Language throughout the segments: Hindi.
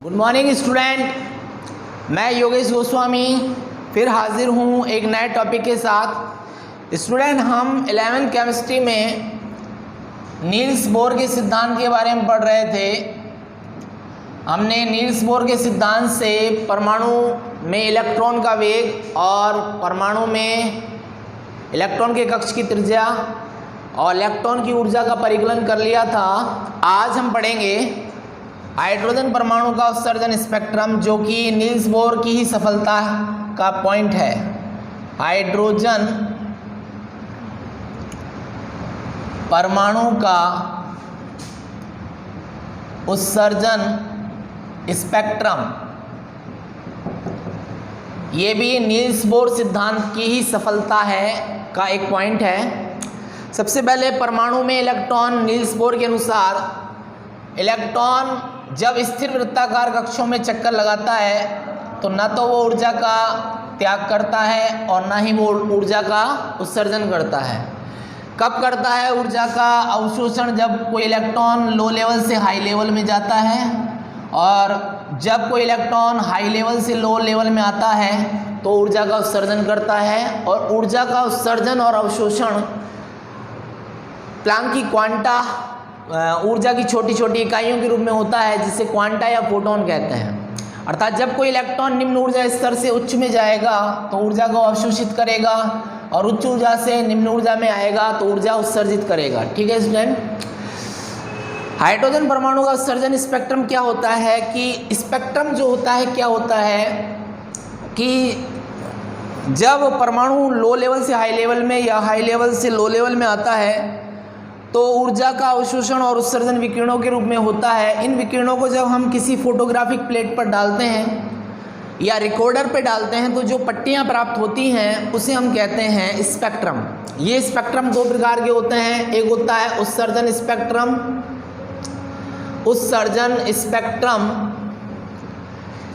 गुड मॉर्निंग स्टूडेंट, मैं योगेश गोस्वामी फिर हाजिर हूँ एक नए टॉपिक के साथ। स्टूडेंट, हम 11th केमिस्ट्री में नील्स बोर के सिद्धांत के बारे में पढ़ रहे थे। हमने नील्स बोर के सिद्धांत से परमाणु में इलेक्ट्रॉन का वेग और परमाणु में इलेक्ट्रॉन के कक्ष की त्रिज्या और इलेक्ट्रॉन की ऊर्जा का परिकलन कर लिया था। आज हम पढ़ेंगे हाइड्रोजन परमाणु का उत्सर्जन स्पेक्ट्रम, जो कि नील्स बोर की ही सफलता का पॉइंट है। हाइड्रोजन परमाणु का उत्सर्जन स्पेक्ट्रम, ये भी नील्स बोर सिद्धांत की ही सफलता है का एक पॉइंट है। सबसे पहले परमाणु में इलेक्ट्रॉन, नील्स बोर के अनुसार इलेक्ट्रॉन जब स्थिर वृत्ताकार कक्षों में चक्कर लगाता है तो न तो वो ऊर्जा का त्याग करता है और न ही वो ऊर्जा का उत्सर्जन करता है। कब करता है ऊर्जा का अवशोषण? जब कोई इलेक्ट्रॉन लो लेवल से हाई लेवल में जाता है, और जब कोई इलेक्ट्रॉन हाई लेवल से लो लेवल में आता है तो ऊर्जा का उत्सर्जन करता है। और ऊर्जा का उत्सर्जन और अवशोषण प्लैंक की क्वांटा ऊर्जा की छोटी छोटी इकाइयों के रूप में होता है, जिसे क्वांटा या फोटोन कहते हैं। अर्थात जब कोई इलेक्ट्रॉन निम्न ऊर्जा स्तर से उच्च में जाएगा तो ऊर्जा को अवशोषित करेगा, और उच्च ऊर्जा से निम्न ऊर्जा में आएगा तो ऊर्जा उत्सर्जित करेगा। ठीक है स्टूडेंट, हाइड्रोजन परमाणु का उत्सर्जन स्पेक्ट्रम क्या होता है कि स्पेक्ट्रम जो होता है क्या होता है कि जब परमाणु लो लेवल से हाई लेवल में या हाई लेवल से लो लेवल में आता है तो ऊर्जा का अवशोषण और उत्सर्जन विकिरणों के रूप में होता है। इन विकिरणों को जब हम किसी फोटोग्राफिक प्लेट पर डालते हैं या रिकॉर्डर पर डालते हैं तो जो पट्टियां प्राप्त होती हैं उसे हम कहते हैं स्पेक्ट्रम। ये स्पेक्ट्रम दो प्रकार के होते हैं। एक होता है उत्सर्जन स्पेक्ट्रम। उत्सर्जन स्पेक्ट्रम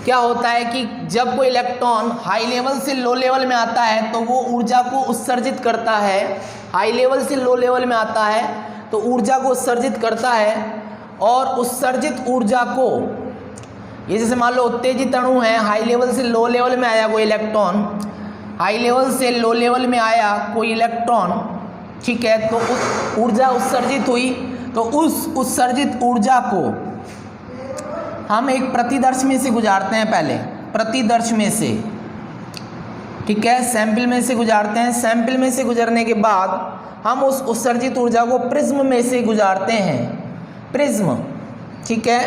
क्या होता है कि जब कोई इलेक्ट्रॉन हाई लेवल से लो लेवल में आता है तो वो ऊर्जा को उत्सर्जित करता है। हाई लेवल से लो लेवल में आता है तो ऊर्जा को उत्सर्जित करता है, और उत्सर्जित ऊर्जा को, ये जैसे मान लो उत्तेजित अणु है, हाई लेवल से लो लेवल में आया कोई इलेक्ट्रॉन, हाई लेवल से लो लेवल में आया कोई इलेक्ट्रॉन, ठीक है, तो उस ऊर्जा उत्सर्जित हुई। तो उस उत्सर्जित ऊर्जा को हम एक प्रतिदर्श में से गुजारते हैं। पहले प्रतिदर्श में से, ठीक है, सैंपल में से गुजारते हैं। सैंपल में से गुजरने के बाद हम उस उत्सर्जित ऊर्जा को प्रिज्म में से गुजारते हैं। प्रिज्म, ठीक है,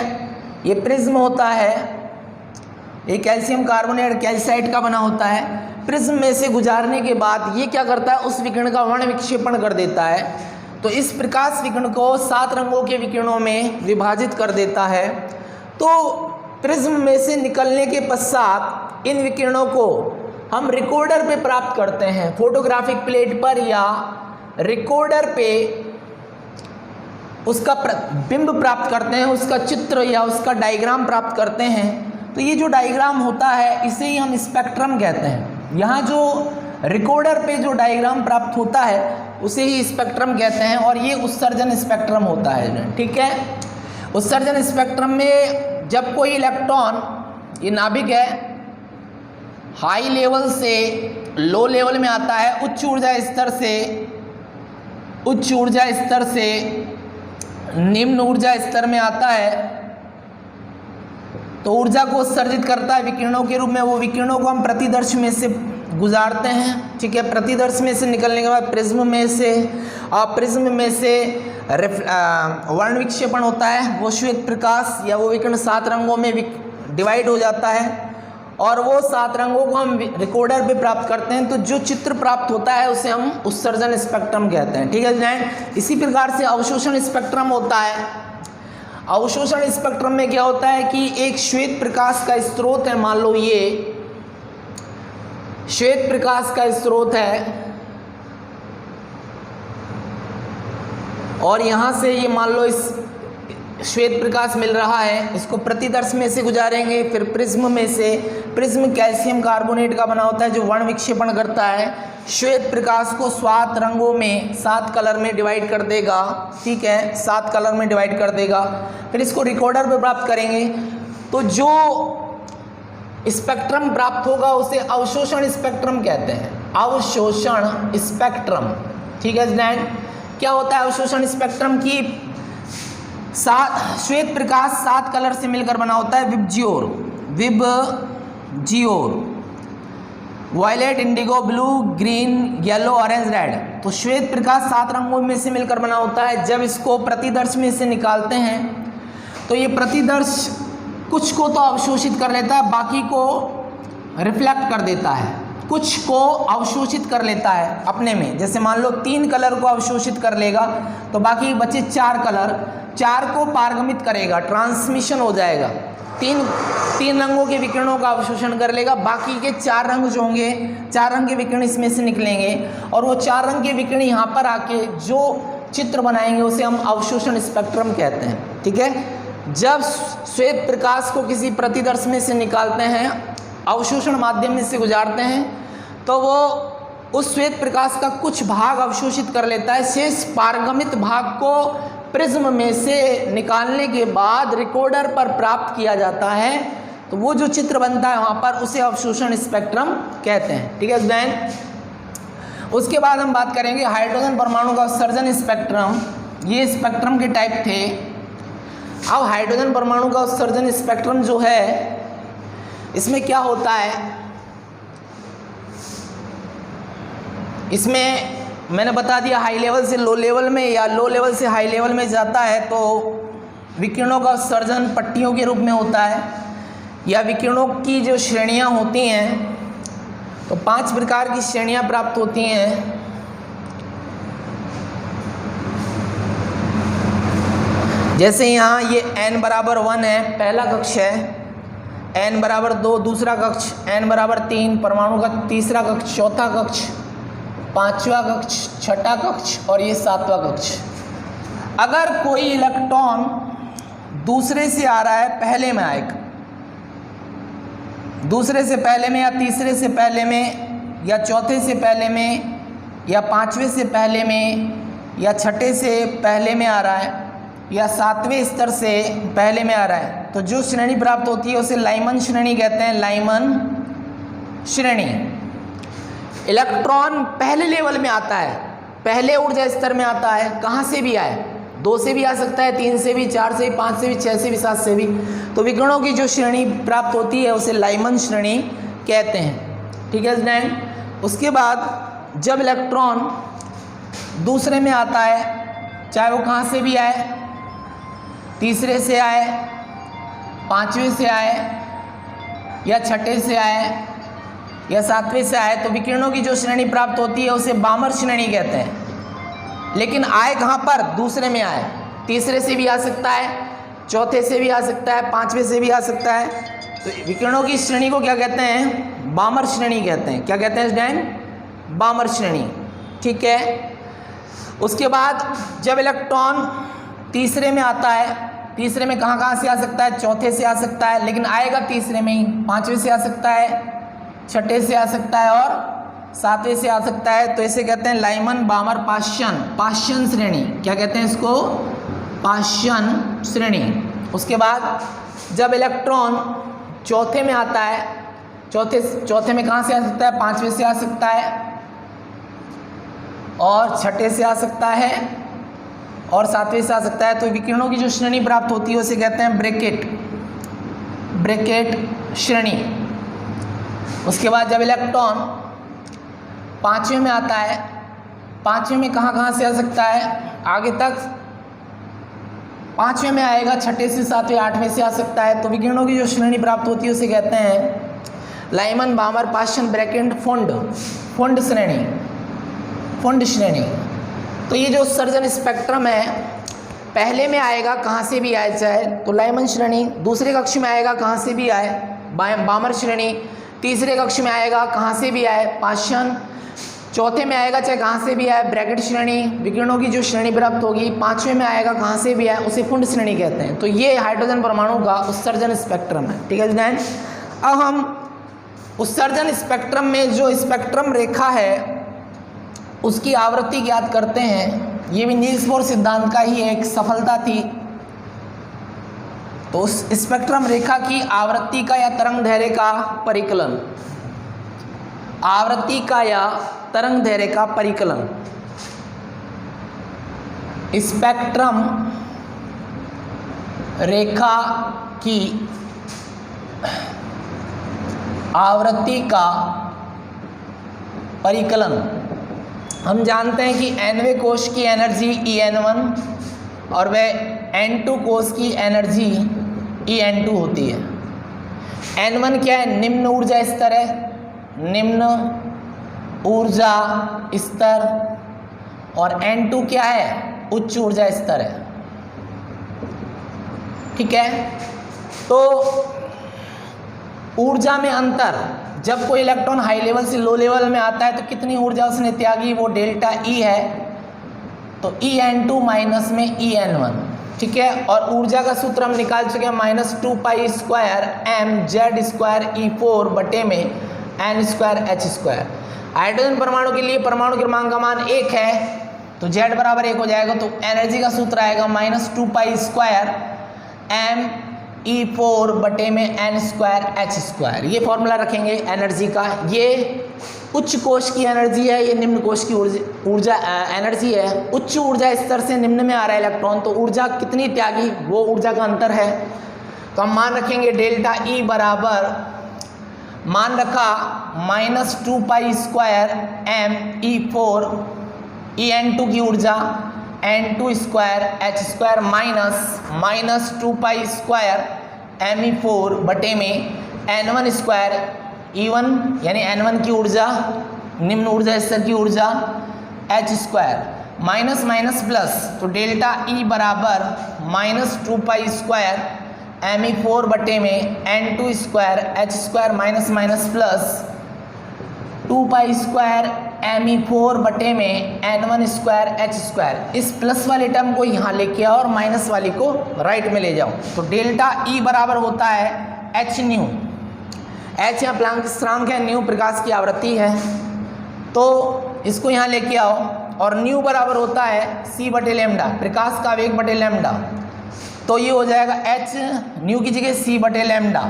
ये प्रिज्म होता है, ये कैल्शियम कार्बोनेट कैल्साइट का बना होता है। प्रिज्म में से गुजारने के बाद ये क्या करता है, उस विकिरण का वर्ण विक्षेपण कर देता है। तो इस प्रकाश विकिरण को 7 रंगों के विकिरणों में विभाजित कर देता है। तो प्रिज्म में से निकलने के पश्चात इन विकिरणों को हम रिकॉर्डर पे प्राप्त करते हैं, फोटोग्राफिक प्लेट पर या रिकॉर्डर पे उसका बिंब प्राप्त करते हैं, उसका चित्र या उसका डायग्राम प्राप्त करते हैं। तो ये जो डायग्राम होता है इसे ही हम स्पेक्ट्रम कहते हैं। यहाँ जो रिकॉर्डर पे जो डायग्राम प्राप्त होता है उसे ही स्पेक्ट्रम कहते हैं, और ये उत्सर्जन स्पेक्ट्रम होता है। ठीक है, उत्सर्जन स्पेक्ट्रम में जब कोई इलेक्ट्रॉन, ये नाभिक है, हाई लेवल से लो लेवल में आता है, उच्च ऊर्जा स्तर से निम्न ऊर्जा स्तर में आता है, तो ऊर्जा को उत्सर्जित करता है विकिरणों के रूप में। वो विकिरणों को हम प्रतिदर्श में से गुजारते हैं। ठीक है, प्रतिदर्श में से निकलने के बाद प्रिज्म में से, और प्रिज्म में से वर्ण विक्षेपण होता है। वो श्वेत प्रकाश या वो विकिरण 7 रंगों में डिवाइड हो जाता है, और वो 7 रंगों को हम रिकॉर्डर पे प्राप्त करते हैं। तो जो चित्र प्राप्त होता है उसे हम उत्सर्जन स्पेक्ट्रम कहते हैं। ठीक है स्टूडेंट, इसी प्रकार से अवशोषण स्पेक्ट्रम होता है। अवशोषण स्पेक्ट्रम में क्या होता है कि एक श्वेत प्रकाश का स्रोत है, मान लो ये श्वेत प्रकाश का स्रोत है, और यहाँ से ये मान लो इस श्वेत प्रकाश मिल रहा है, इसको प्रतिदर्श में से गुजारेंगे, फिर प्रिज्म में से। प्रिज्म कैल्शियम कार्बोनेट का बना होता है जो वर्ण विक्षेपण करता है। श्वेत प्रकाश को 7 रंगों में 7 कलर में डिवाइड कर देगा, ठीक है, 7 कलर में डिवाइड कर देगा। फिर इसको रिकॉर्डर पे प्राप्त करेंगे, तो जो स्पेक्ट्रम प्राप्त होगा उसे अवशोषण स्पेक्ट्रम कहते हैं, अवशोषण स्पेक्ट्रम। ठीक है स्टूडेंट, क्या होता है अवशोषण स्पेक्ट्रम की? श्वेत प्रकाश 7 कलर से मिलकर बना होता है, VIBGYOR, violet, indigo, blue, green, yellow, orange, red. तो श्वेत प्रकाश 7 रंगों में से मिलकर बना होता है। जब इसको प्रतिदर्श में से निकालते हैं तो ये प्रतिदर्श कुछ को तो अवशोषित कर लेता है, बाकी को रिफ्लेक्ट कर देता है, कुछ को अवशोषित कर लेता है अपने में। जैसे मान लो 3 कलर को अवशोषित कर लेगा तो बाकी बचे 4 कलर, 4 को पारगमित करेगा, ट्रांसमिशन हो जाएगा। 3 रंगों के विकिरणों का अवशोषण कर लेगा, बाकी के 4 रंग जो होंगे, 4 रंग के विकिरण इसमें से निकलेंगे और वो 4 रंग के विकिरण यहाँ पर आके जो चित्र बनाएंगे उसे हम अवशोषण स्पेक्ट्रम कहते हैं। ठीक है, जब श्वेत प्रकाश को किसी प्रतिदर्श में से निकालते हैं, अवशोषण माध्यम में से गुजारते हैं, तो वो उस श्वेत प्रकाश का कुछ भाग अवशोषित कर लेता है, शेष पारगमित भाग को प्रिज्म में से निकालने के बाद रिकॉर्डर पर प्राप्त किया जाता है। तो वो जो चित्र बनता है वहाँ पर उसे अवशोषण स्पेक्ट्रम कहते हैं। ठीक है स्टूडेंट, उसके बाद हम बात करेंगे हाइड्रोजन परमाणु का उत्सर्जन स्पेक्ट्रम। ये स्पेक्ट्रम के टाइप थे। अब हाइड्रोजन परमाणु का उत्सर्जन स्पेक्ट्रम जो है, इसमें क्या होता है, इसमें मैंने बता दिया हाई लेवल से लो लेवल में या लो लेवल से हाई लेवल में जाता है तो विकिरणों का उत्सर्जन पट्टियों के रूप में होता है, या विकिरणों की जो श्रेणियां होती हैं तो 5 प्रकार की श्रेणियां प्राप्त होती हैं। जैसे यहाँ ये n बराबर 1 है, पहला कक्ष है, n बराबर 2 दूसरा कक्ष, n बराबर 3 परमाणु का तीसरा कक्ष, चौथा कक्ष, 5वां कक्ष, 6ठा कक्ष और ये 7वां कक्ष। अगर कोई इलेक्ट्रॉन दूसरे से आ रहा है, पहले में आएगा, दूसरे से पहले में या तीसरे से पहले में या चौथे से पहले में या 5वें से पहले में या 6ठे से पहले में आ रहा है या 7वें स्तर से पहले में आ रहा है, तो जो श्रेणी प्राप्त होती है उसे लाइमन श्रेणी कहते हैं, लाइमन श्रेणी। इलेक्ट्रॉन पहले लेवल में आता है, पहले ऊर्जा स्तर में आता है, कहाँ से भी आए, 2 से भी आ सकता है, 3 से भी, 4 से भी, 5 से भी, 6 से भी, 7 से भी। तो विकिरणों की जो श्रेणी प्राप्त होती है उसे लाइमन श्रेणी कहते हैं। ठीक है स्टूडेंट, उसके बाद जब इलेक्ट्रॉन दूसरे में आता है, चाहे वो कहाँ से भी आए, तीसरे से आए, 5वें से आए या 6ठे से आए या 7वें से आए, तो विकिरणों की जो श्रेणी प्राप्त होती है उसे बामर श्रेणी कहते हैं। लेकिन आए कहाँ पर, दूसरे में आए, तीसरे से भी आ सकता है, चौथे से भी आ सकता है, 5वें से भी आ सकता है। तो विकिरणों की श्रेणी को क्या कहते हैं, बामर श्रेणी कहते हैं। क्या कहते हैं स्टूडेंट, बामर श्रेणी। ठीक है, उसके बाद जब इलेक्ट्रॉन तीसरे में आता है, तीसरे में कहाँ से आ सकता है, चौथे से आ सकता है, लेकिन आएगा तीसरे में ही, 5वें से आ सकता है, 6ठे से आ सकता है और 7वें से आ सकता है। तो इसे कहते हैं लाइमन बामर पाश्यन, पाश्यन श्रेणी। क्या कहते हैं इसको, पाश्यन श्रेणी। उसके बाद जब इलेक्ट्रॉन चौथे में आता है, चौथे में कहाँ से आ सकता है, 5वें से आ सकता है और 6ठे से आ सकता है और 7वें से आ सकता है। तो विकिरणों की जो श्रेणी प्राप्त होती है उसे कहते हैं ब्रैकेट श्रेणी। उसके बाद जब इलेक्ट्रॉन 5वें में आता है, 5वें में कहाँ से आ सकता है, आगे तक 5वें में आएगा, 6ठे से 7वें 8वें से आ सकता है। तो विकिरणों की जो श्रेणी प्राप्त होती है उसे कहते हैं लाइमन बामर पाश्यन ब्रैकेट फुंड श्रेणी। तो ये जो उत्सर्जन स्पेक्ट्रम है, पहले में आएगा कहाँ से भी आए चाहे तो लाइमन श्रेणी, दूसरे कक्ष में आएगा कहाँ से भी आए बामर श्रेणी, तीसरे कक्ष में आएगा कहाँ से भी आए पाश्यन, चौथे में आएगा चाहे कहाँ से भी आए ब्रैकेट श्रेणी। विकिरणों की जो श्रेणी प्राप्त होगी 5वें में आएगा कहाँ से भी आए उसे फुंड श्रेणी कहते हैं। तो ये हाइड्रोजन परमाणु का उत्सर्जन स्पेक्ट्रम है। ठीक है स्टूडेंट, अब हम उत्सर्जन स्पेक्ट्रम में जो स्पेक्ट्रम रेखा है उसकी आवृत्ति ज्ञात करते हैं। ये भी नील्स बोर सिद्धांत का ही एक सफलता थी। तो उस स्पेक्ट्रम रेखा की आवृत्ति का या तरंग दैर्घ्य का परिकलन, आवृत्ति का या तरंग दैर्घ्य का परिकलन, स्पेक्ट्रम रेखा की आवृत्ति का परिकलन। हम जानते हैं कि nवें कोश की एनर्जी En1 और वह n2 कोश की एनर्जी En2 होती है। n1 क्या है? निम्न ऊर्जा स्तर है, निम्न ऊर्जा स्तर, और n2 क्या है? उच्च ऊर्जा स्तर है। ठीक है, तो ऊर्जा में अंतर, जब कोई इलेक्ट्रॉन हाई लेवल से लो लेवल में आता है तो कितनी ऊर्जा उसने त्यागी, वो डेल्टा ई है, तो En2 माइनस में En1। ठीक है, और ऊर्जा का सूत्र हम निकाल चुके हैं, -2π² mz² E4 बटे में n² h²। हाइड्रोजन परमाणु के लिए परमाणु क्रमांक का मान 1 है, तो z बराबर 1 हो जाएगा, तो एनर्जी का सूत्र आएगा -2π² m E4 बटे में n² h²। ये फॉर्मूला रखेंगे एनर्जी का। ये उच्च कोश की एनर्जी है, ये निम्न कोश की ऊर्जा एनर्जी है। उच्च ऊर्जा स्तर से निम्न में आ रहा है इलेक्ट्रॉन, तो ऊर्जा कितनी त्यागी, वो ऊर्जा का अंतर है। तो हम मान रखेंगे डेल्टा ई बराबर, मान रखा -2π² m E4 En2 की ऊर्जा n² h² minus -2π² m E4 बटे में n1² E1 यानी n1 की ऊर्जा, निम्न ऊर्जा स्तर की ऊर्जा h² माइनस माइनस प्लस, तो डेल्टा ई बराबर -2π² m E4 बटे में n2² h² minus minus plus 2π² m E4 बटे में n1² h²। इस प्लस वाले टर्म को यहाँ लेके आओ और माइनस वाली को राइट में ले जाओ, तो डेल्टा ई बराबर होता है h न्यू। h यहाँ प्लांक स्थिरांक है, न्यू प्रकाश की आवृत्ति है, तो इसको यहाँ लेके आओ, और न्यू बराबर होता है c बटे लैम्डा, प्रकाश का वेग बटे लैम्डा, तो ये हो जाएगा h न्यू की जगह c बटे लैम्डा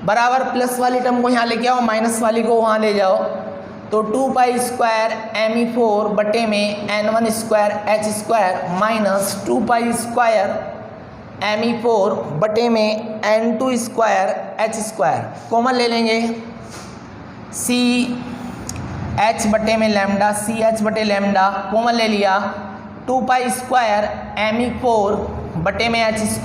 बराबर, प्लस वाली टर्म को यहाँ लेके आओ, माइनस वाली को वहाँ ले जाओ, तो 2π² m E4 बटे में n1² h² minus 2π² m E4 बटे में n2² h²। कॉमन ले लेंगे, c h बटे में लैम्डा, सी एच बटे लैम्डा कॉमन ले लिया, 2π² m E4 बटे में h²,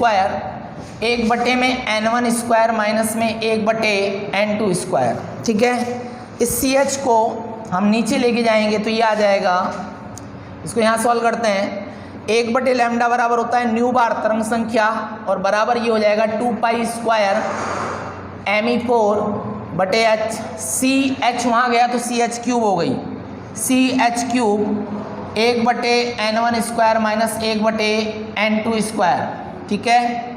1 बटे में n1² माइनस में 1 बटे n2²। ठीक है, इस सी एच को हम नीचे लेके जाएंगे तो ये आ जाएगा, इसको यहाँ सॉल्व करते हैं, 1 बटे लैम्डा बराबर होता है न्यू बार तरंग संख्या, और बराबर ये हो जाएगा 2π² m E4 बटे h, सी एच वहाँ गया तो CH³ हो गई, CH³ 1 बटे n1² माइनस 1 बटे n2²। ठीक है,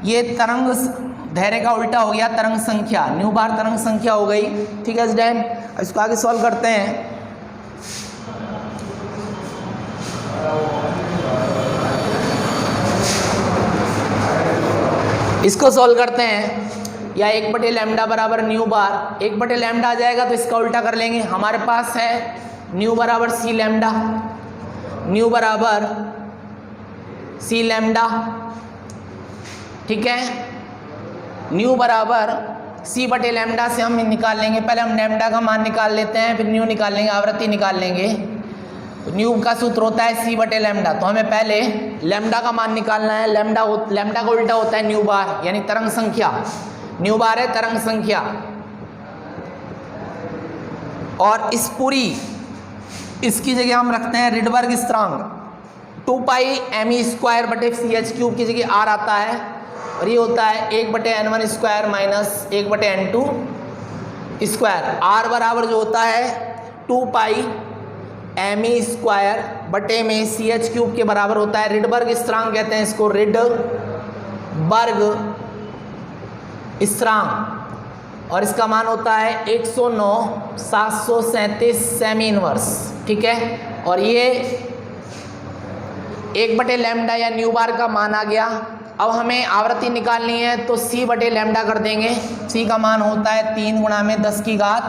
ये तरंग दैर्घ्य का उल्टा हो गया, तरंग संख्या, न्यू बार तरंग संख्या हो गई। ठीक है स्टूडेंट, इसको आगे सॉल्व करते हैं। इसको सॉल्व करते हैं, या 1 बटे लैम्डा बराबर न्यू बार, 1 बटे लैम्डा आ जाएगा तो इसका उल्टा कर लेंगे। हमारे पास है न्यू बराबर सी लैम्डा, न्यू बराबर सी लैम्डा। ठीक है, न्यू बराबर सी बटे लैम्डा से हम निकाल लेंगे, पहले हम लैम्डा का मान निकाल लेते हैं, फिर न्यू निकाल लेंगे, आवृत्ति निकाल लेंगे। तो न्यू का सूत्र होता है सी बटे लैम्डा, तो हमें पहले लैम्डा का मान निकालना है। लैम्डा का उल्टा होता है न्यू बार, यानी तरंग संख्या, न्यू बार है तरंग संख्या, और इस पूरी इसकी जगह हम रखते हैं रिडबर्ग स्थिरांक, 2π m² बटे CH³ की जगह r आता है, और ये होता है 1 बटे n1² माइनस 1 बटे n2²। r बराबर जो होता है 2π m² बटे में CH³ के बराबर होता है। रिडबर्ग स्थिरांक कहते हैं इसको, रिडबर्ग स्थिरांक, और इसका मान होता है 109,737 सेमी इनवर्स। ठीक है, और ये 1 बटे लैम्डा या न्यू बार का मान आ गया, अब हमें आवृत्ति निकालनी है तो c बटे लैम्डा कर देंगे। c का मान होता है 3 गुणा में 10 की घात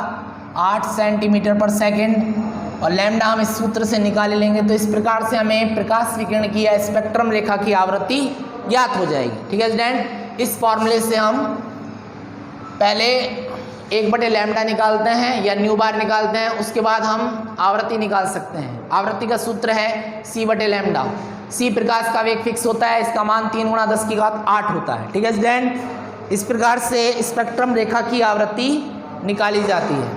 8 सेंटीमीटर पर सेकंड और लैम्डा हम इस सूत्र से निकाल लेंगे। तो इस प्रकार से हमें प्रकाश विकिरण की या स्पेक्ट्रम रेखा की आवृत्ति ज्ञात हो जाएगी। ठीक है स्टूडेंट, इस फॉर्मूले से हम पहले 1 बटे लैम्डा निकालते हैं या न्यू बार निकालते हैं, उसके बाद हम आवृत्ति निकाल सकते हैं। आवृत्ति का सूत्र है c बटे लैम्डा। c प्रकाश का वेग फिक्स होता है, इसका मान 3 गुणा 10 की घात 8 होता है। ठीक है स्टूडेंट, इस प्रकार से स्पेक्ट्रम रेखा की आवृत्ति निकाली जाती है।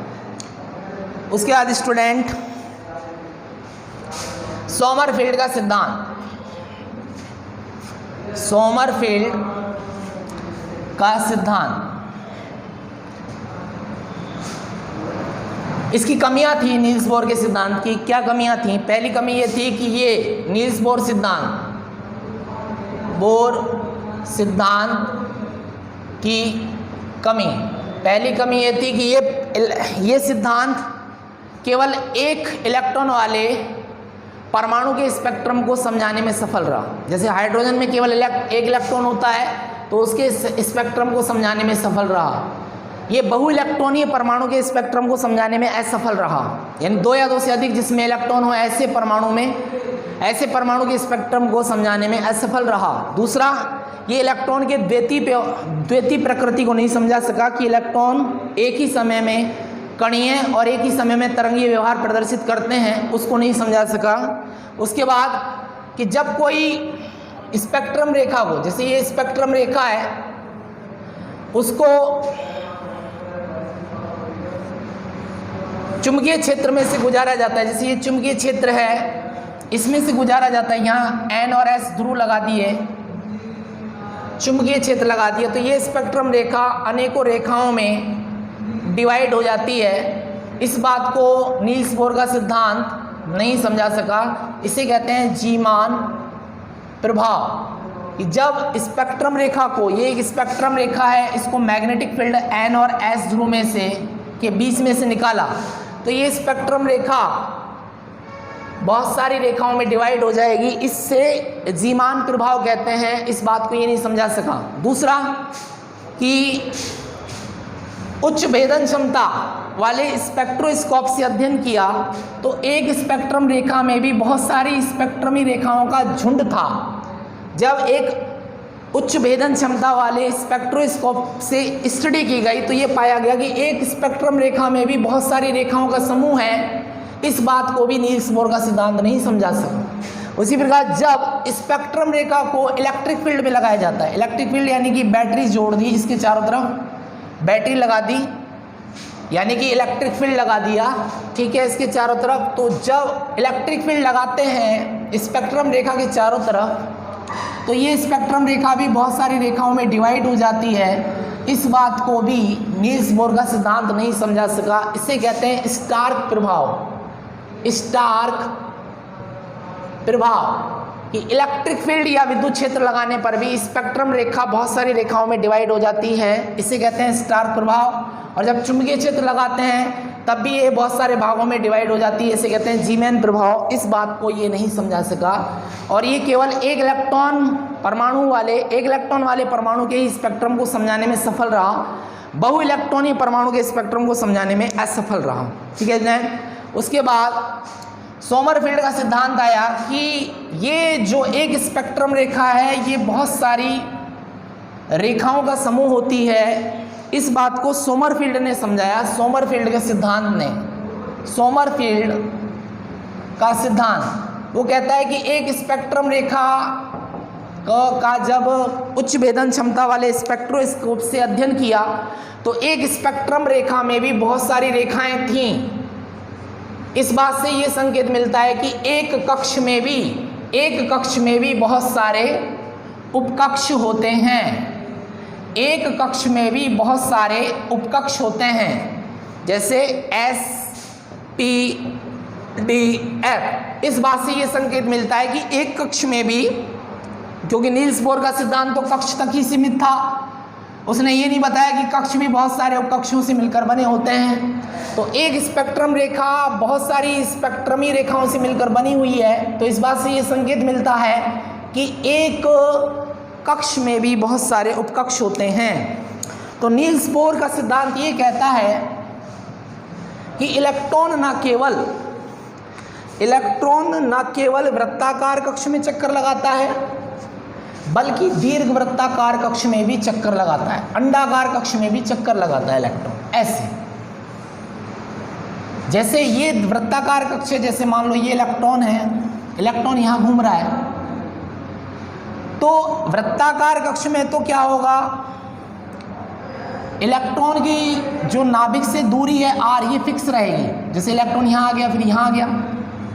उसके बाद स्टूडेंट सोमरफेल्ड का सिद्धांत, सोमरफेल्ड का सिद्धांत, इसकी कमियां थी नील्स बोर के सिद्धांत की। क्या कमियां थी? पहली कमी ये थी कि ये नील्स बोर सिद्धांत की कमी, पहली कमी ये थी कि ये सिद्धांत केवल एक इलेक्ट्रॉन वाले परमाणु के स्पेक्ट्रम को समझाने में सफल रहा। जैसे हाइड्रोजन में केवल एक इलेक्ट्रॉन होता है तो उसके स्पेक्ट्रम को समझाने में सफल रहा। ये बहु इलेक्ट्रॉनीय परमाणु के स्पेक्ट्रम को समझाने में असफल रहा, यानी 2 या 2 से अधिक जिसमें इलेक्ट्रॉन हो ऐसे परमाणु के स्पेक्ट्रम को समझाने में असफल रहा। दूसरा, ये इलेक्ट्रॉन के द्वैती प्रकृति को नहीं समझा सका कि इलेक्ट्रॉन एक ही समय में कणीय और एक ही समय में तरंगीय व्यवहार प्रदर्शित करते हैं, उसको नहीं समझा सका। उसके बाद कि जब कोई स्पेक्ट्रम रेखा को, जैसे ये स्पेक्ट्रम रेखा है, उसको चुंबकीय क्षेत्र में से गुजारा जाता है, जैसे ये चुंबकीय क्षेत्र है इसमें से गुजारा जाता है, यहाँ N और S ध्रुव लगा दिए, चुंबकीय क्षेत्र लगा दिया, तो ये स्पेक्ट्रम रेखा अनेकों रेखाओं में डिवाइड हो जाती है। इस बात को नील्स बोर का सिद्धांत नहीं समझा सका। इसे कहते हैं जीमान प्रभाव। जब स्पेक्ट्रम रेखा को, ये एक स्पेक्ट्रम रेखा है, इसको मैग्नेटिक फील्ड N और S ध्रुव में से के बीच में से निकाला तो ये स्पेक्ट्रम रेखा बहुत सारी रेखाओं में डिवाइड हो जाएगी, इससे जीमान प्रभाव कहते हैं। इस बात को ये नहीं समझा सका। दूसरा कि उच्च भेदन क्षमता वाले स्पेक्ट्रोस्कोप से अध्ययन किया तो एक स्पेक्ट्रम रेखा में भी बहुत सारी स्पेक्ट्रमी रेखाओं का झुंड था। जब एक उच्च भेदन क्षमता वाले स्पेक्ट्रोस्कोप से स्टडी की गई तो ये पाया गया कि एक स्पेक्ट्रम रेखा में भी बहुत सारी रेखाओं का समूह है। इस बात को भी नील्स बोर का सिद्धांत नहीं समझा सका। उसी प्रकार जब स्पेक्ट्रम रेखा को इलेक्ट्रिक फील्ड में लगाया जाता है, इलेक्ट्रिक फील्ड यानी कि बैटरी जोड़ दी, इसके चारों तरफ बैटरी लगा दी, यानी कि इलेक्ट्रिक फील्ड लगा दिया, ठीक है, इसके चारों तरफ। तो जब इलेक्ट्रिक फील्ड लगाते हैं स्पेक्ट्रम रेखा के चारों तरफ तो ये स्पेक्ट्रम रेखा भी बहुत सारी रेखाओं में डिवाइड हो जाती है। इस बात को भी नील्स बोर का सिद्धांत नहीं समझा सका। इसे कहते हैं स्टार्क प्रभाव। स्टार्क प्रभाव कि इलेक्ट्रिक फील्ड या विद्युत क्षेत्र लगाने पर भी स्पेक्ट्रम रेखा बहुत सारी रेखाओं में डिवाइड हो जाती है, इसे कहते हैं स्टार्क प्रभाव। और जब चुंबकीय क्षेत्र लगाते हैं तब भी ये बहुत सारे भागों में डिवाइड हो जाती है, इसे कहते हैं जीमैन प्रभाव। इस बात को ये नहीं समझा सका और ये केवल एक इलेक्ट्रॉन वाले परमाणु के ही स्पेक्ट्रम को समझाने में सफल रहा, बहु इलेक्ट्रॉनीय परमाणु के स्पेक्ट्रम को समझाने में असफल रहा। ठीक है। उसके बाद सोमरफेल्ड का सिद्धांत आया कि ये जो एक स्पेक्ट्रम रेखा है ये बहुत सारी रेखाओं का समूह होती है। इस बात को सोमरफेल्ड ने समझाया। सोमरफेल्ड के सिद्धांत ने, सोमरफेल्ड का सिद्धांत वो कहता है कि एक स्पेक्ट्रम रेखा का जब उच्च भेदन क्षमता वाले स्पेक्ट्रोस्कोप से अध्ययन किया तो एक स्पेक्ट्रम रेखा में भी बहुत सारी रेखाएं थीं। इस बात से ये संकेत मिलता है कि एक कक्ष में भी बहुत सारे उपकक्ष होते हैं। एक कक्ष में भी बहुत सारे उपकक्ष होते हैं, जैसे S, P, D, F। इस बात से ये संकेत मिलता है कि एक कक्ष में भी, क्योंकि नील्स बोर का सिद्धांत तो कक्ष तक ही सीमित था, उसने ये नहीं बताया कि कक्ष भी बहुत सारे उपकक्षों से मिलकर बने होते हैं। तो एक स्पेक्ट्रम रेखा बहुत सारी स्पेक्ट्रमी रेखाओं से मिलकर बनी हुई है। तो इस बात से ये संकेत मिलता है कि एक कक्ष में भी बहुत सारे उपकक्ष होते हैं। तो नील्स बोर का सिद्धांत ये कहता है कि इलेक्ट्रॉन न केवल वृत्ताकार कक्ष में चक्कर लगाता है, बल्कि दीर्घ वृत्ताकार कक्ष में भी चक्कर लगाता है, अंडाकार कक्ष में भी चक्कर लगाता है इलेक्ट्रॉन। ऐसे जैसे ये वृत्ताकार कक्ष है, जैसे मान लो ये इलेक्ट्रॉन है, इलेक्ट्रॉन यहाँ घूम रहा है, तो वृत्ताकार कक्ष में तो क्या होगा, इलेक्ट्रॉन की जो नाभिक से दूरी है r, ये फिक्स रहेगी। जैसे इलेक्ट्रॉन यहाँ आ गया, फिर यहाँ आ गया,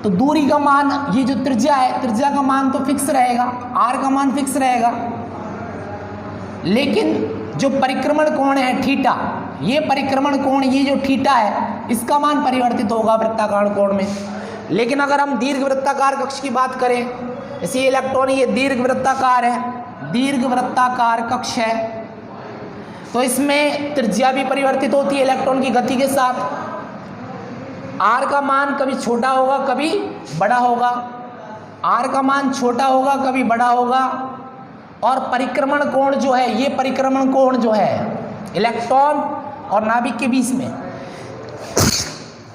तो दूरी का मान, ये जो त्रिज्या है, त्रिज्या का मान तो फिक्स रहेगा, r का मान फिक्स रहेगा। लेकिन जो परिक्रमण कोण है थीटा, ये परिक्रमण कोण, ये जो थीटा है, इसका मान परिवर्तित होगा वृत्ताकार कोण में। लेकिन अगर हम दीर्घ वृत्ताकार कक्ष की बात करें, जैसे ये इलेक्ट्रॉन, ये दीर्घ वृत्ताकार है, दीर्घ वृत्ताकार कक्ष है, तो इसमें त्रिज्या भी परिवर्तित होती है इलेक्ट्रॉन की गति के साथ। r का मान कभी छोटा होगा, कभी बड़ा होगा, r का मान छोटा होगा, कभी बड़ा होगा। और परिक्रमण कोण जो है, ये परिक्रमण कोण जो है इलेक्ट्रॉन और नाभिक के बीच में,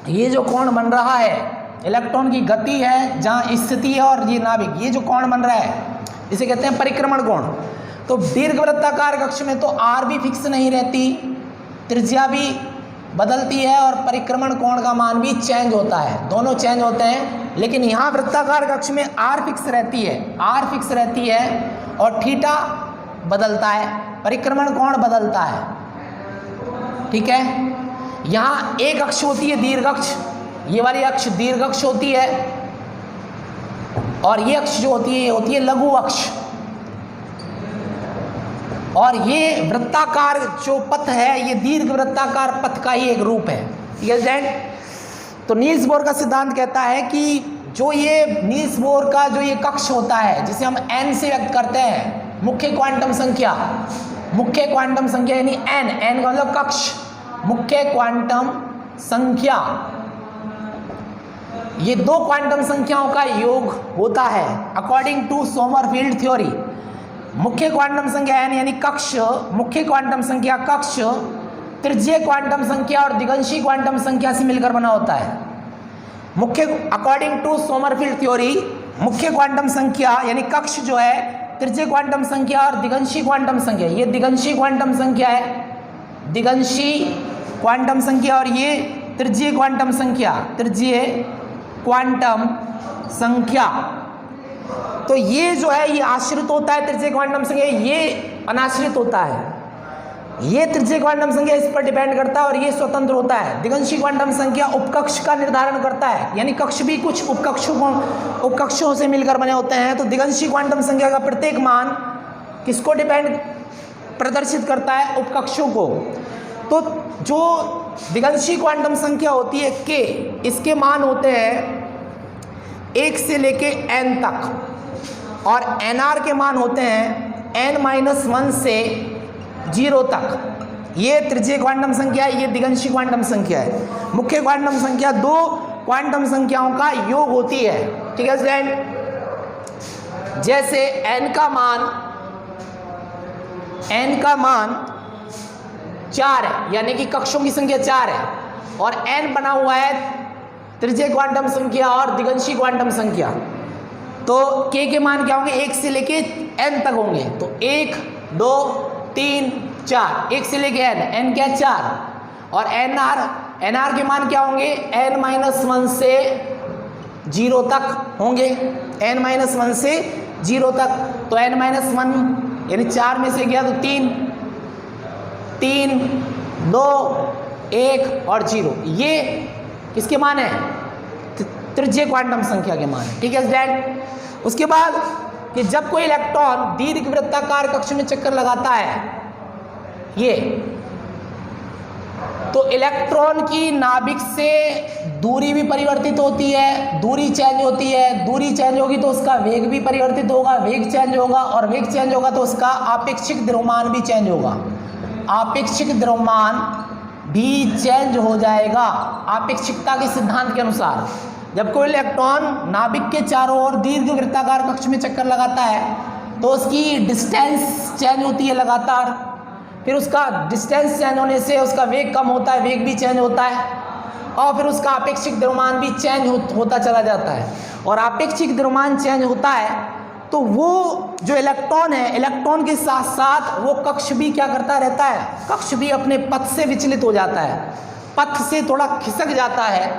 ये जो कोण बन रहा है, इलेक्ट्रॉन की गति है जहाँ स्थिति है और ये नाभिक, ये जो कोण बन रहा है, इसे कहते हैं परिक्रमण कोण। तो दीर्घ वृत्ताकार कक्ष में तो r भी फिक्स नहीं रहती, त्रिज्या भी बदलती है और परिक्रमण कोण का मान भी चेंज होता है, दोनों चेंज होते हैं। लेकिन यहाँ वृत्ताकार कक्ष में r फिक्स रहती है, r फिक्स रहती है और थीटा बदलता है, परिक्रमण कोण बदलता है। ठीक है, यहाँ एक अक्ष होती है दीर्घ अक्ष, ये वाली अक्ष दीर्घ अक्ष होती है, और ये अक्ष जो होती है, ये होती है लघु अक्ष। और ये वृत्ताकार जो पथ है, ये दीर्घ वृत्ताकार पथ का ही एक रूप है। ठीक है स्टूडेंट। तो नील्स बोर का सिद्धांत कहता है कि जो ये नील्स बोर का जो ये कक्ष होता है, जिसे हम n से व्यक्त करते हैं, मुख्य क्वांटम संख्या, मुख्य क्वांटम संख्या यानी n का मतलब कक्ष, मुख्य क्वांटम संख्या, ये दो क्वांटम संख्याओं का योग होता है अकॉर्डिंग टू सोमरफील्ड थ्योरी। मुख्य क्वांटम संख्या n यानी कक्ष, मुख्य क्वांटम संख्या कक्ष त्रिज्यीय क्वांटम संख्या और दिगंशी क्वांटम संख्या से मिलकर बना होता है। मुख्य अकॉर्डिंग टू सोमरफील्ड थ्योरी, मुख्य क्वांटम संख्या यानी कक्ष जो है त्रिज्यीय क्वांटम संख्या और दिगंशी क्वांटम संख्या, ये दिगंशी क्वांटम संख्या है, दिगंशी क्वांटम संख्या, और ये त्रिज्यीय क्वांटम संख्या, त्रिज्यीय क्वांटम संख्या। तो ये जो है ये आश्रित होता है त्रिज्यीय क्वांटम संख्या, ये अनाश्रित होता है। ये त्रिज्यीय क्वांटम संख्या इस पर डिपेंड करता है और ये स्वतंत्र होता है। दिगंशी क्वांटम संख्या उपकक्ष का निर्धारण करता है, यानी कक्ष भी कुछ उपकक्षों से मिलकर बने होते हैं। तो दिगंशी क्वांटम संख्या का प्रत्येक मान किसको डिपेंड प्रदर्शित करता है, उपकक्षों को। तो जो दिगंशी क्वांटम संख्या होती है k, इसके मान होते हैं 1 से लेके n तक, और nr के मान होते हैं n-1 से 0 तक। ये त्रिज्यीय क्वांटम संख्या है, ये दिगंशी क्वांटम संख्या है। मुख्य क्वांटम संख्या दो क्वांटम संख्याओं का योग होती है। ठीक है स्टूडेंट। जैसे n का मान 4 है, यानी कि कक्षों की संख्या 4 है, और n बना हुआ है त्रिज्यीय क्वांटम संख्या और दिगंशी क्वांटम संख्या। तो k के मान क्या होंगे, 1 से लेके n तक होंगे। तो 1 2 3 4, 1 से लेके n क्या 4, और nr के मान क्या होंगे, n-1 से 0 तक होंगे, n-1 से 0 तक। तो n-1 यानी 4 में से गया तो 3 2 1 और 0, ये किसके मान है, त्रिज्यीय क्वांटम संख्या के मान है। ठीक है स्टूडेंट। उसके बाद कि जब कोई इलेक्ट्रॉन दीर्घ वृत्ताकार कक्ष में चक्कर लगाता है ये, तो इलेक्ट्रॉन की नाभिक से दूरी भी परिवर्तित होती है, दूरी चेंज होती है, दूरी चेंज होगी तो उसका वेग भी परिवर्तित होगा, वेग चेंज होगा, और वेग चेंज होगा तो उसका आपेक्षिक द्रव्यमान भी चेंज होगा, आपेक्षिक द्रव्यमान भी चेंज हो जाएगा आपेक्षिकता के सिद्धांत के अनुसार। जब कोई इलेक्ट्रॉन नाभिक के चारों ओर दीर्घ वृत्ताकार कक्ष में चक्कर लगाता है तो उसकी डिस्टेंस चेंज होती है लगातार, फिर उसका डिस्टेंस चेंज होने से उसका वेग कम होता है, वेग भी चेंज होता है, और फिर उसका अपेक्षिक द्रव्यमान भी चेंज होता चला जाता है। और अपेक्षिक द्रव्यमान चेंज होता है तो वो जो इलेक्ट्रॉन है, इलेक्ट्रॉन के साथ साथ वो कक्ष भी क्या करता रहता है, कक्ष भी अपने पथ से विचलित हो जाता है, पथ से थोड़ा खिसक जाता है,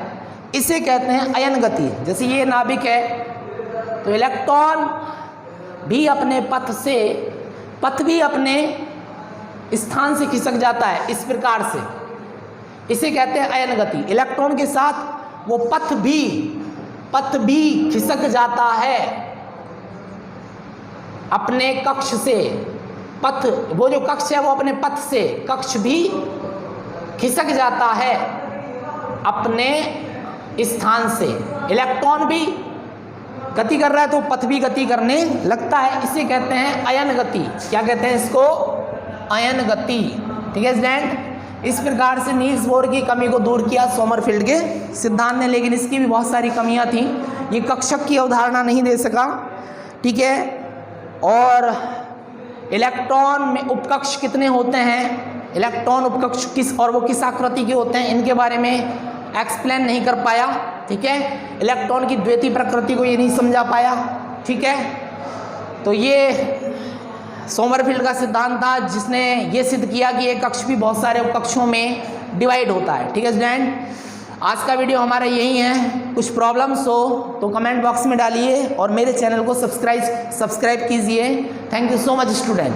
इसे कहते हैं अयन गति। जैसे ये नाभिक है तो इलेक्ट्रॉन भी अपने पथ भी अपने स्थान से खिसक जाता है इस प्रकार से, इसे कहते हैं अयन गति। इलेक्ट्रॉन के साथ वो पथ भी खिसक जाता है अपने कक्ष से, पथ, वो जो कक्ष है वो अपने पथ से, कक्ष भी खिसक जाता है अपने स्थान से। इलेक्ट्रॉन भी गति कर रहा है तो पथ भी गति करने लगता है, इसे कहते हैं अयन गति। क्या कहते हैं इसको? अयन गति। ठीक है स्टूडेंट, इस प्रकार से नील्स बोर की कमी को दूर किया सोमरफेल्ड के सिद्धांत ने, लेकिन इसकी भी बहुत सारी कमियां थी। ये कक्षक की अवधारणा नहीं दे सका, ठीक है। और इलेक्ट्रॉन में उपकक्ष कितने होते हैं, इलेक्ट्रॉन उपकक्ष किस आकृति के होते हैं, इनके बारे में एक्सप्लेन नहीं कर पाया, ठीक है। इलेक्ट्रॉन की द्वितीय प्रकृति को ये नहीं समझा पाया, ठीक है। तो ये सोमरफेल्ड का सिद्धांत था जिसने ये सिद्ध किया कि एक कक्ष भी बहुत सारे उपकक्षों में डिवाइड होता है, ठीक है स्टूडेंट। आज का वीडियो हमारा यही है। कुछ प्रॉब्लम्स हो तो कमेंट बॉक्स में डालिए और मेरे चैनल को सब्सक्राइब कीजिए। Thank you so much student.